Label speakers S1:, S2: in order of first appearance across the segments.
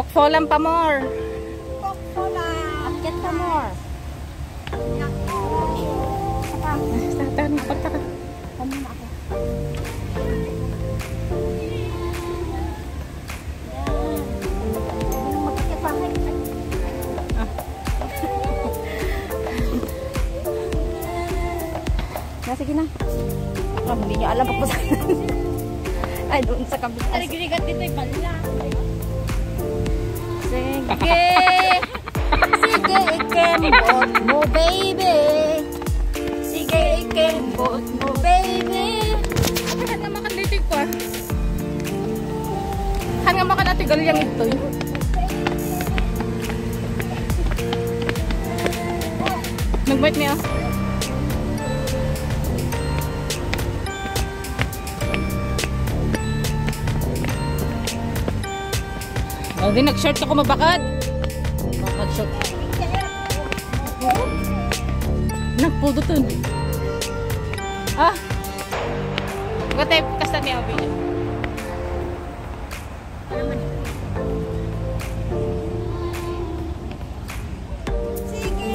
S1: Pokfolan pa more.
S2: Pokfolan.
S1: Akyat pa more. Tatan, pagtaka.
S2: Kami na ako. Magkakit pa kayo.
S1: Sige na. Oh, hindi nyo alam ako sa ay, doon sa kabila.
S2: Aligligat dito yung bala.
S1: Sige. Sige, ikembot mo, baby. Sige, ikembot mo, baby. Saan nga makalitig ko ah. Saan nga makalatig galyang ito eh. Nag-bite niya. Oh, di nag-short ako mabakad. Bakad-short. Nagpudutun. Ah. Gatay kasta ni Abi.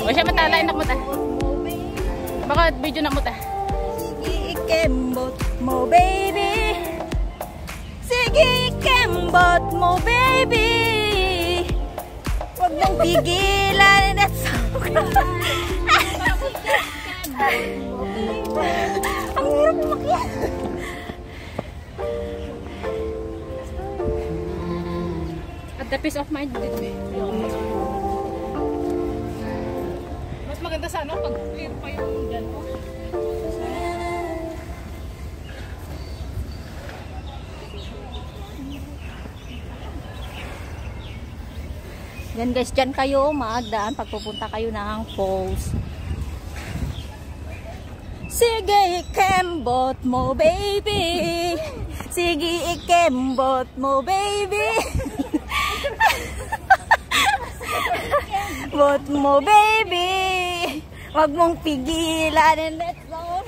S1: O siya matalay nak mo ta. Bakit video nak mo ta?
S2: Sige, ikembot mo, baby. Sige, ikembot mo, baby. Huwag mong pigilan. That's so good. Ang hirap umakyat.
S1: At the peace of mind dito eh. Mas maganda sana pag clear pa yung dyan ko.
S2: Yan guys, dyan kayo magdaan pagpupunta kayo ng falls. Sige, ikembot mo, baby. Sige, ikembot mo, baby. Bot mo, baby. Wag mong pigilan and let's go.